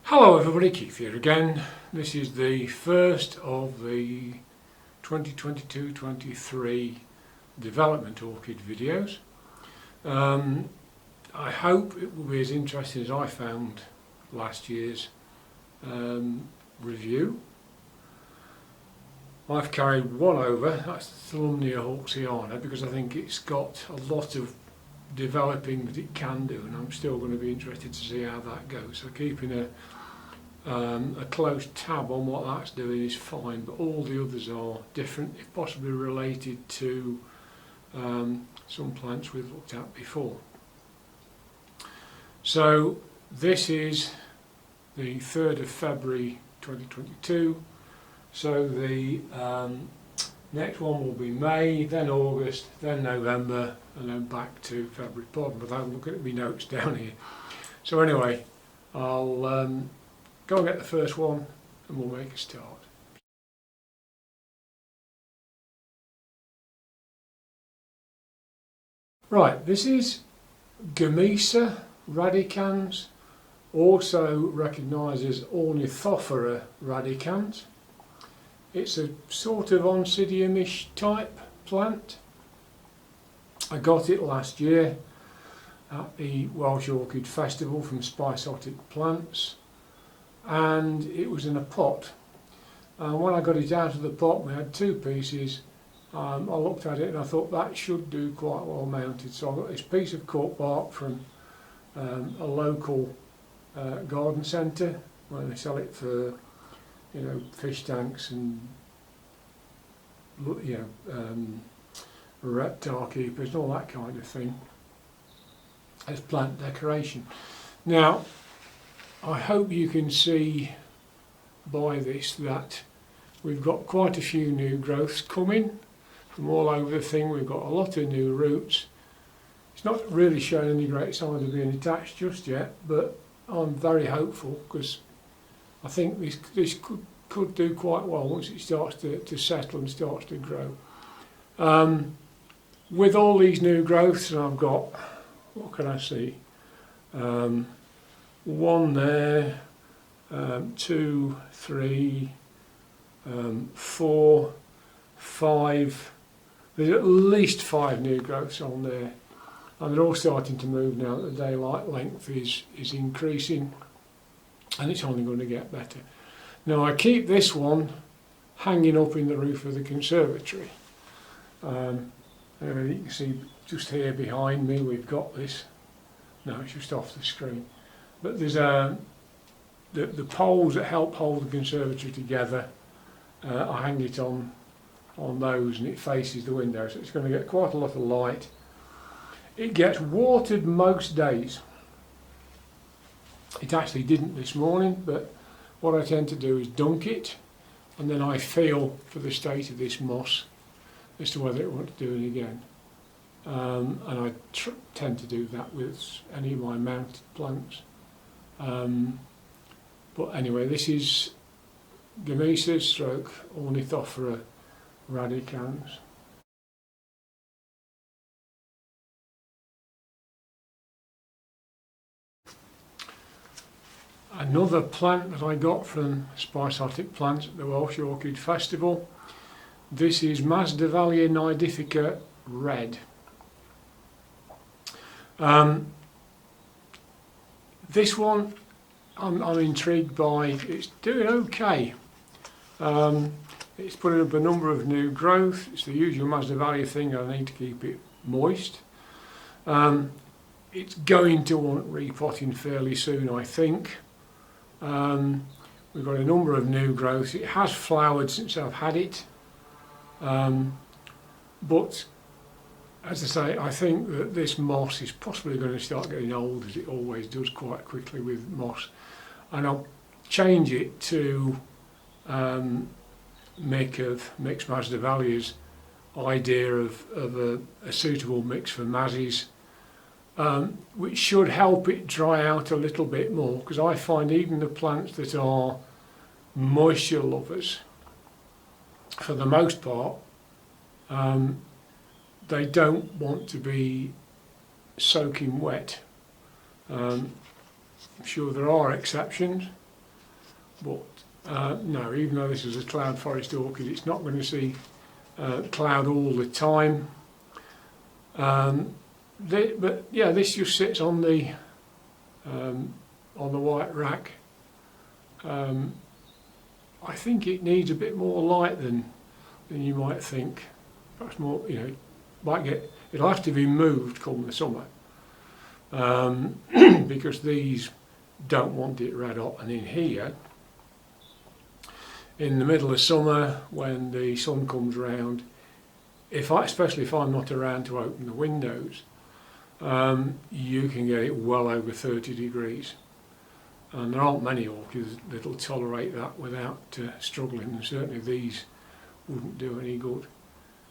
Hello everybody, Keith here again. This is the first of the 2022-23 development orchid videos. I hope it will be as interesting as I found last year's review. I've carried one over, that's the Tolumnia hawkesiana, because I think it's got a lot of developing that it can do, and I'm still going to be interested to see how that goes. So keeping a close tab on what that's doing is fine, but all the others are different, if possibly related to some plants we've looked at before. So this is the 3rd of February 2022, so the next one will be May, then August, then November, and then back to February. Pardon, without looking at my notes down here. So anyway, I'll go and get the first one and we'll make a start. Right, this is Gamisa radicans, also recognised as Ornithophora radicans. It's a sort of Oncidium-ish type plant. I got it last year at the Welsh Orchid Festival from Spiceotic Plants, and it was in a pot. And when I got it out of the pot, we had two pieces. I looked at it and I thought that should do quite well mounted. So I got this piece of cork bark from a local garden centre where they sell it for, you know, fish tanks and reptile keepers and all that kind of thing as plant decoration. Now, I hope you can see by this that we've got quite a few new growths coming from all over the thing. We've got a lot of new roots. It's not really showing any great signs of being attached just yet, but I'm very hopeful because I think this could do quite well once it starts to settle and starts to grow. With all these new growths, and I've got, what can I see? One there, 2, 3, 4, 5. There's at least 5 new growths on there, and they're all starting to move now that the daylight length is increasing, and it's only going to get better. Now I keep this one hanging up in the roof of the conservatory. You can see just here behind me we've got this. No, it's just off the screen. But there's the poles that help hold the conservatory together. I hang it on those and it faces the window, so it's going to get quite a lot of light. It gets watered most days. It actually didn't this morning, but what I tend to do is dunk it, and then I feel for the state of this moss as to whether it wants to do it again. And I tend to do that with any of my mounted plants. But anyway, this is Gamisa stroke Ornithophora radicans. Another plant that I got from Spiceotic Plants at the Welsh Orchid Festival. This is Masdevallia nidifica red. This one I'm intrigued by. It's doing okay. It's putting up a number of new growth. It's the usual Masdevallia thing, I need to keep it moist. It's going to want repotting fairly soon, I think. We've got a number of new growths. It has flowered since I've had it. But as I say, I think that this moss is possibly going to start getting old, as it always does quite quickly with moss. And I'll change it to Mixed Masdevallia's idea of a suitable mix for Mazzies, which should help it dry out a little bit more, because I find even the plants that are moisture lovers, for the most part, they don't want to be soaking wet. I'm sure there are exceptions, but no, even though this is a cloud forest orchid, it's not going to see cloud all the time. But yeah, this just sits on the white rack. I think it needs a bit more light than you might think. Perhaps more, you know, it'll have to be moved come the summer, because these don't want it red hot. And in here, in the middle of summer, when the sun comes round, especially if I'm not around to open the windows, you can get it well over 30 degrees. And there aren't many orchids that'll tolerate that without struggling, and certainly these wouldn't do any good.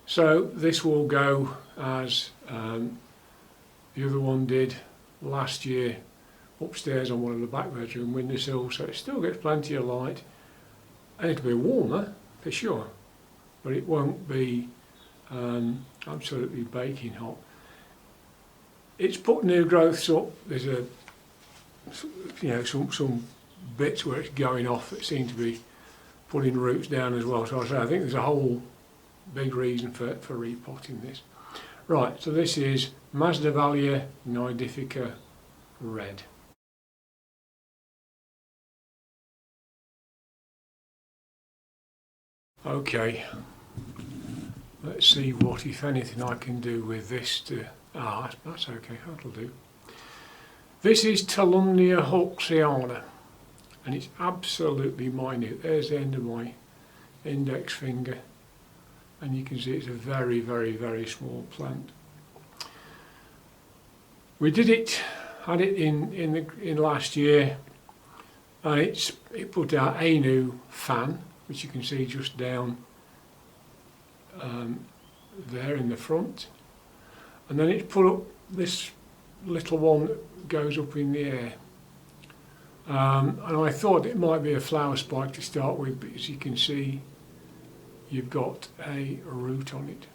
So this will go as the other one did last year, upstairs on one of the back bedroom windowsills, so it still gets plenty of light, and it'll be warmer for sure, but it won't be absolutely baking hot. It's put new growths up. There's some bits where it's going off that seem to be putting roots down as well. So I think there's a whole big reason for repotting this. Right, so this is Masdevallia nidifica red. Okay, let's see what, if anything, I can do with this to... that's okay, that'll do. This is Tolumnia hawkesiana, and it's absolutely minute. There's the end of my index finger, and you can see it's a very, very, very small plant. We had it in last year, and it put out a new fan, which you can see just down there in the front, and then it's put up this little one that goes up in the air, and I thought it might be a flower spike to start with, but as you can see, you've got a root on it.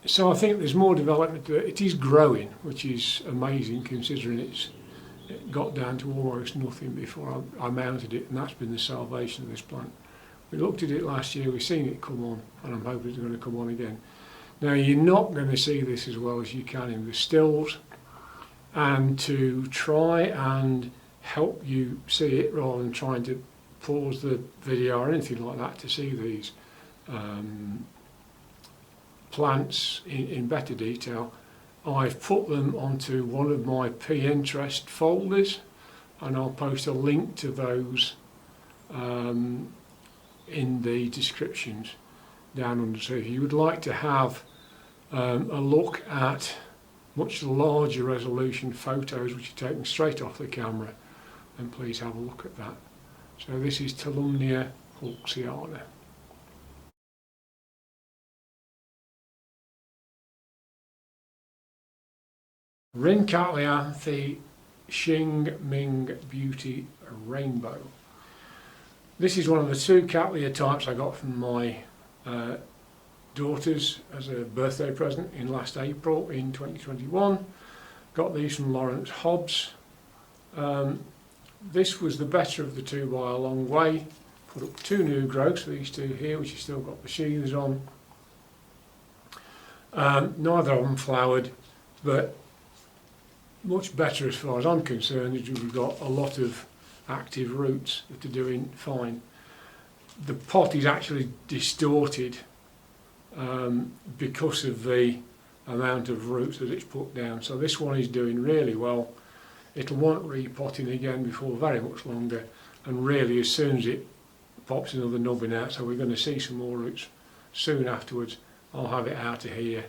So I think there's more development to it. It is growing, which is amazing considering it got down to almost nothing before I mounted it, and that's been the salvation of this plant. We looked at it last year, we've seen it come on, and I'm hoping it's going to come on again. Now, you're not going to see this as well as you can in the stills, and to try and help you see it rather than trying to pause the video or anything like that to see these plants in better detail, I've put them onto one of my Pinterest folders, and I'll post a link to those in the descriptions down under. So if you would like to have a look at much larger resolution photos which are taken straight off the camera, then please have a look at that. So this is Tolumnia hawkesiana. Rhyncattleanthe Qing Ming Beauty Rainbow. This is one of the two Cattleya types I got from my daughters as a birthday present in last April in 2021. Got these from Lawrence Hobbs. This was the better of the two by a long way. Put up two new growths, these two here, which have still got the sheaths on. Neither of them flowered, but much better as far as I'm concerned is we've got a lot of active roots that are doing fine. The pot is actually distorted because of the amount of roots that it's put down. So this one is doing really well. It'll want repotting again before very much longer, and really as soon as it pops another nubbin out, so we're going to see some more roots soon afterwards, I'll have it out of here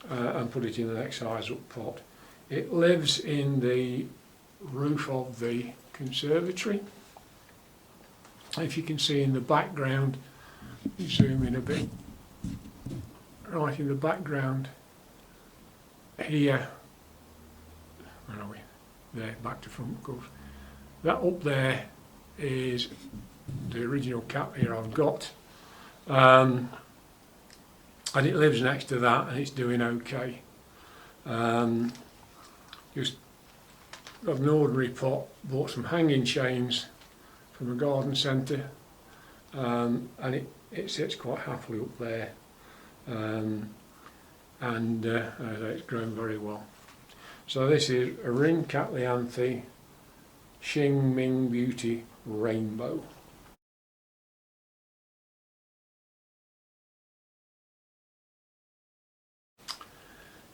and put it in the next size up pot. It lives in the roof of the conservatory. If you can see in the background, zoom in a bit, right in the background here, where are we? There, back to front of course. That up there is the original Cattleya I've got, and it lives next to that and it's doing okay. Just got an ordinary pot, bought some hanging chains from a garden centre, and it sits quite happily up there, and it's grown very well. So this is a Rhyncattleanthe Qing Ming Beauty Rainbow.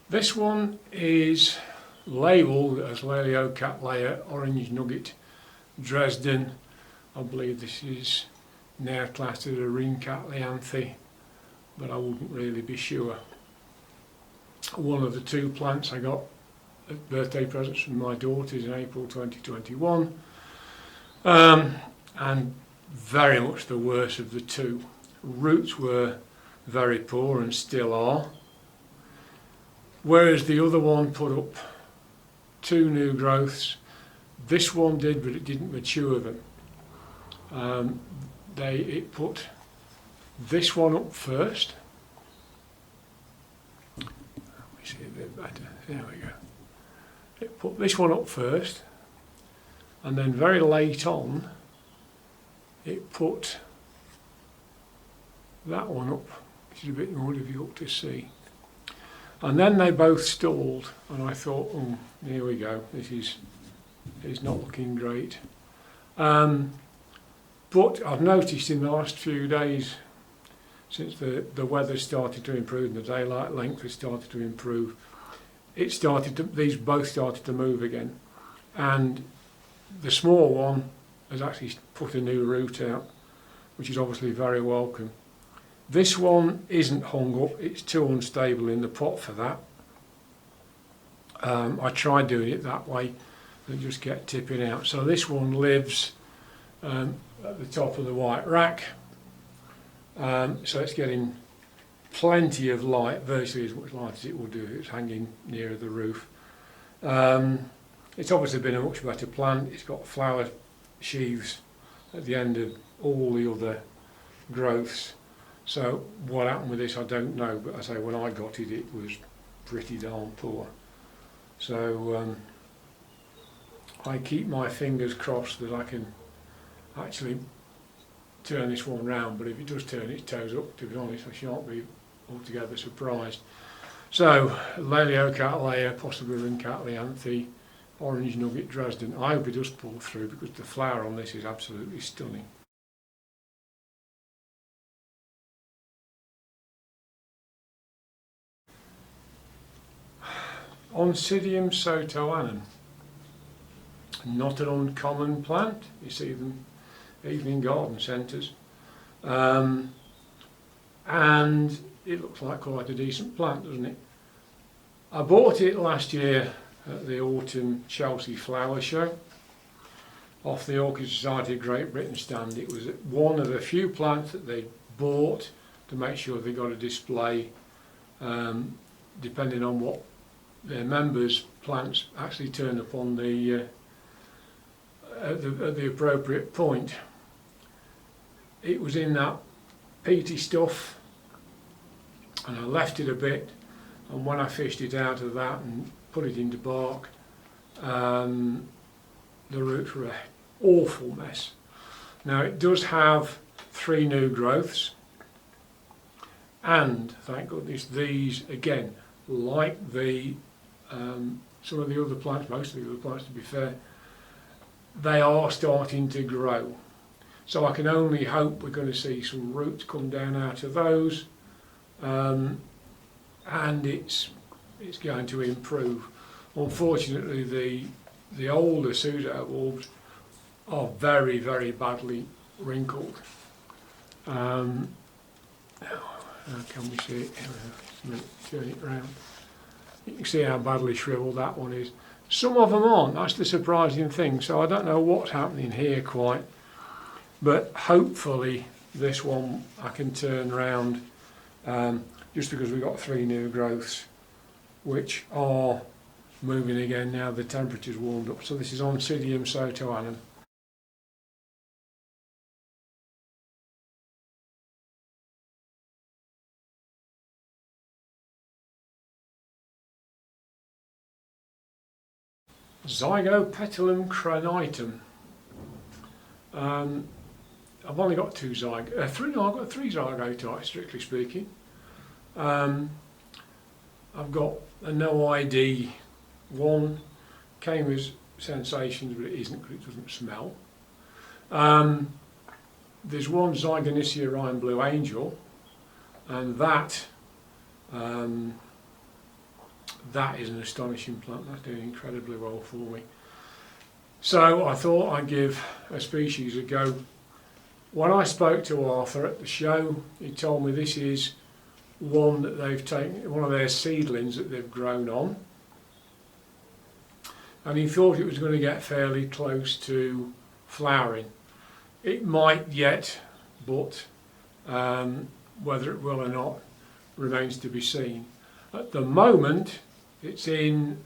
This one is labelled as Laeliocattleya Orange Nugget Dresden. I believe this is Neoclasted or Rhyncattleanthe, but I wouldn't really be sure. One of the two plants I got as birthday presents from my daughters in April 2021, and very much the worst of the two. Roots were very poor and still are, whereas the other one put up 2 new growths. This one did, but it didn't mature them. It put this one up first. Let me see a bit better. There we go. It put this one up first, and then very late on, it put that one up, which is a bit more difficult to see. And then they both stalled, and I thought, oh, here we go, this is not looking great. But I've noticed in the last few days, since the weather started to improve and the daylight length has started to improve, these both started to move again. And the small one has actually put a new root out, which is obviously very welcome. This one isn't hung up, it's too unstable in the pot for that. I tried doing it that way and just kept tipping out. So this one lives at the top of the white rack, so it's getting plenty of light, virtually as much light as it will do if it's hanging nearer the roof. It's obviously been a much better plant. It's got flower sheaths at the end of all the other growths. So what happened with this I don't know, but I say when I got it, it was pretty darn poor. So I keep my fingers crossed that I can actually turn this one round, but if it does turn its toes up, to be honest, I shan't be altogether surprised. So Laeliocattleya, possibly Rhyncattleanthe, Orange Nugget Dresden. I hope it does pull through because the flower on this is absolutely stunning. Oncidium SotoAnnan, not an uncommon plant. You see them even in garden centres, and it looks like quite a decent plant, doesn't it? I bought it last year at the autumn Chelsea flower show off the Orchid Society of Great Britain stand. It was one of a few plants that they bought to make sure they got a display, depending on what their members' plants actually turn up on the at the appropriate point. It was in that peaty stuff, and I left it a bit, and when I fished it out of that and put it into bark, the roots were an awful mess. Now it does have 3 new growths, and thank goodness these, again, like the some of the other plants, most of the other plants to be fair, they are starting to grow. So I can only hope we're going to see some roots come down out of those, and it's going to improve. Unfortunately, the older pseudo-bulbs are very, very badly wrinkled. How can we see it? Turn it around. You can see how badly shriveled that one is. Some of them aren't, that's the surprising thing, so I don't know what's happening here quite, but hopefully this one I can turn round, just because we've got 3 new growths which are moving again now the temperature's warmed up. So this is Oncidium SotoAnnan. Zygopetalum Chronitum. I've only got three. No, I've got three zygoti, strictly speaking. I've got a no ID one, came as sensations, but it isn't because it doesn't smell. There's one Zygopetalum Rhine Blue Angel, and that is an astonishing plant. That's doing incredibly well for me. So I thought I'd give a species a go. When I spoke to Arthur at the show, he told me this is one that they've taken, one of their seedlings that they've grown on, and he thought it was going to get fairly close to flowering. It might yet, but whether it will or not remains to be seen. At the moment, it's in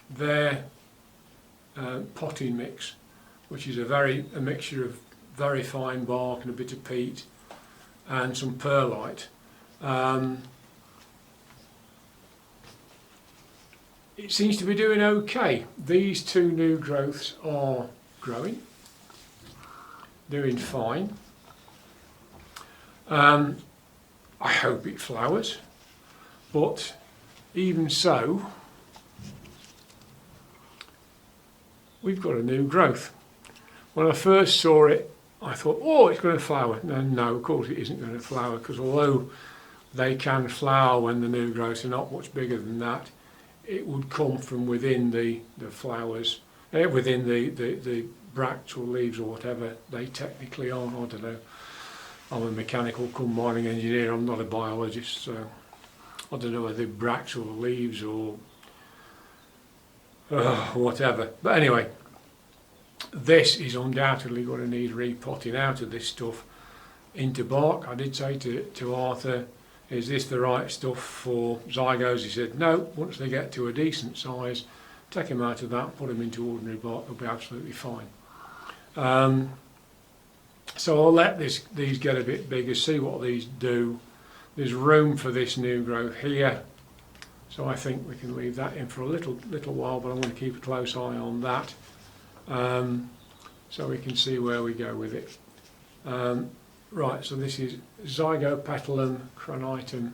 their potting mix, which is a mixture of very fine bark and a bit of peat and some perlite. It seems to be doing okay. These two new growths are growing, doing fine. I hope it flowers, but even so, we've got a new growth. When I first saw it, I thought, oh, it's going to flower. No, of course it isn't going to flower, because although they can flower when the new growths are not much bigger than that, it would come from within the flowers, within the bracts or leaves or whatever they technically are. I don't know. I'm a mechanical cum mining engineer, I'm not a biologist, so I don't know whether they're bracts or leaves or whatever. But anyway, this is undoubtedly going to need repotting out of this stuff into bark. I did say to Arthur, is this the right stuff for zygos? He said, no, once they get to a decent size, take them out of that, put them into ordinary bark, they'll be absolutely fine. So I'll let these get a bit bigger, see what these do. There's room for this new growth here, so I think we can leave that in for a little while, but I'm going to keep a close eye on that, so we can see where we go with it. Right, so this is Zygopetalum Chronitum.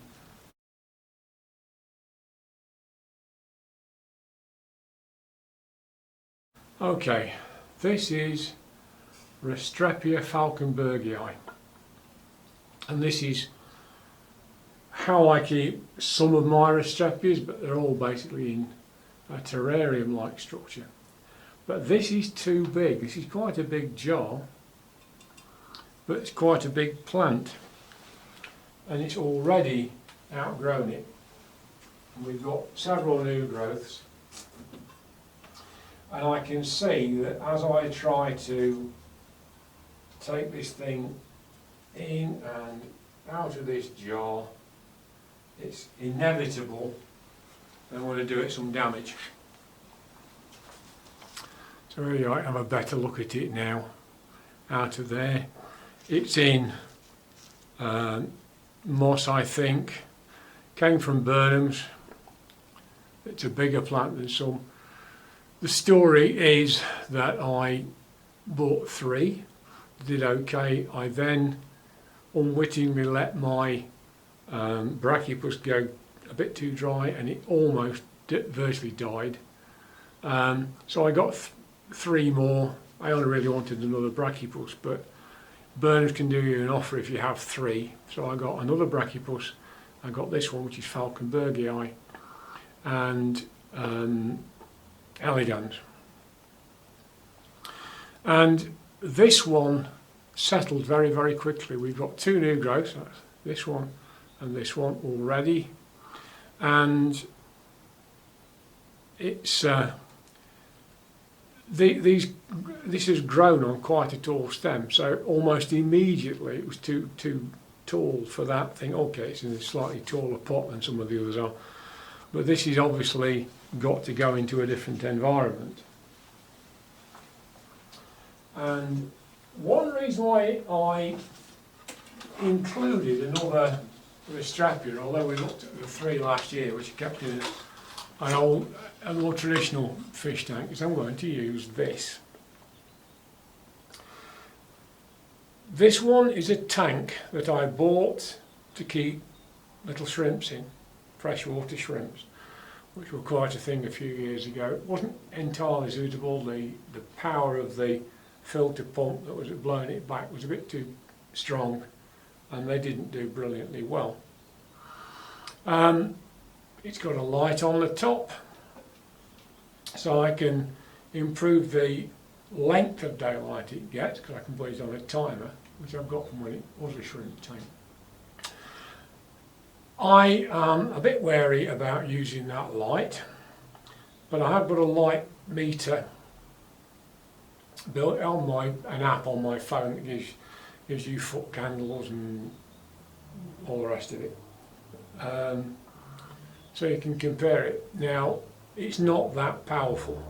Okay, this is Restrepia Falkenbergii, and this is how I keep some of my Restrepias, but they're all basically in a terrarium-like structure. But this is too big. This is quite a big jar, but it's quite a big plant, and it's already outgrown it. And we've got several new growths, and I can see that as I try to take this thing in and out of this jar, it's inevitable that I'm going to do it some damage. So really I have a better look at it now, out of there. It's in moss, I think. Came from Burnham's. It's a bigger plant than some. The story is that I bought 3, did okay. I then unwittingly let my brachypus go a bit too dry, and it almost virtually died. So I got 3 more. I only really wanted another brachypus, but Burnham's can do you an offer if you have 3. So I got another brachypus. I got this one, which is Falkenbergii, and elegans. And this one settled very, very quickly. We've got 2 new growths, that's this one and this one already, and it's this has grown on quite a tall stem, so almost immediately it was too tall for that thing. Okay, it's in a slightly taller pot than some of the others are, but this has obviously got to go into a different environment. And one reason why I included another Restrepia, although we looked at the 3 last year, which kept in a more traditional fish tank is I'm going to use this. This one is a tank that I bought to keep little shrimps in, freshwater shrimps, which were quite a thing a few years ago. It wasn't entirely suitable. The power of the filter pump that was blowing it back was a bit too strong, and they didn't do brilliantly well. It's got a light on the top, so I can improve the length of daylight it gets, because I can put it on a timer, which I've got from when it was a shrimp tank. I am a bit wary about using that light, but I have got a light meter built on an app on my phone that gives you foot candles and all the rest of it. So you can compare it. Now, it's not that powerful.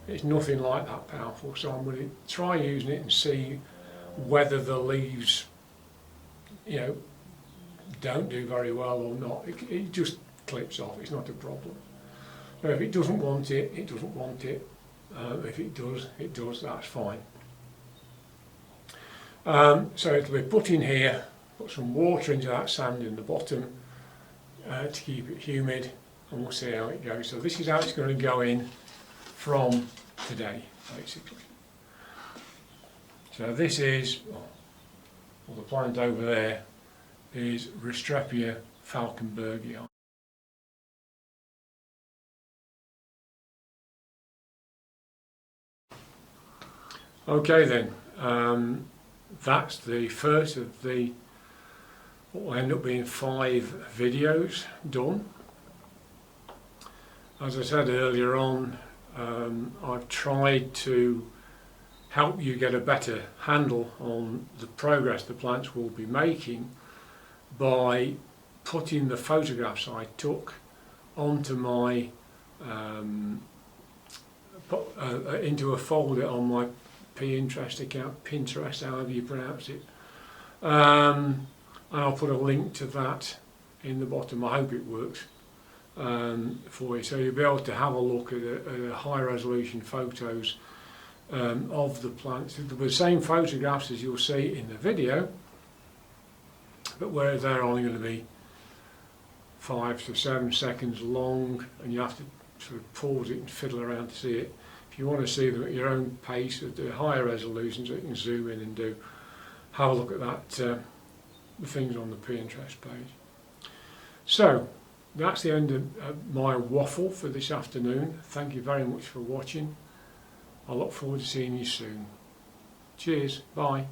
It's nothing like that powerful, so I'm going to try using it and see whether the leaves, you know, don't do very well or not. It just clips off, it's not a problem. So if it doesn't want it, it doesn't want it. If it does, that's fine. So it'll be put in here, put some water into that sand in the bottom to keep it humid, and we'll see how it goes. So this is how it's going to go in from today, basically. So this is, well, the plant over there is Restrepia Falconbergii. Okay then, that's the first of the what will end up being 5 videos done. As I said earlier on, I've tried to help you get a better handle on the progress the plants will be making by putting the photographs I took onto my into a folder on my Pinterest account, Pinterest, however you pronounce it, and I'll put a link to that in the bottom. I hope it works for you, so you'll be able to have a look at high resolution photos of the plants. They'll be the same photographs as you'll see in the video, but where they're only going to be 5 to 7 seconds long, and you have to sort of pause it and fiddle around to see it. If you want to see them at your own pace at the higher resolutions, so you can zoom in and have a look at that, the things on the Pinterest page. So that's the end of my waffle for this afternoon. Thank you very much for watching. I look forward to seeing you soon. Cheers, bye.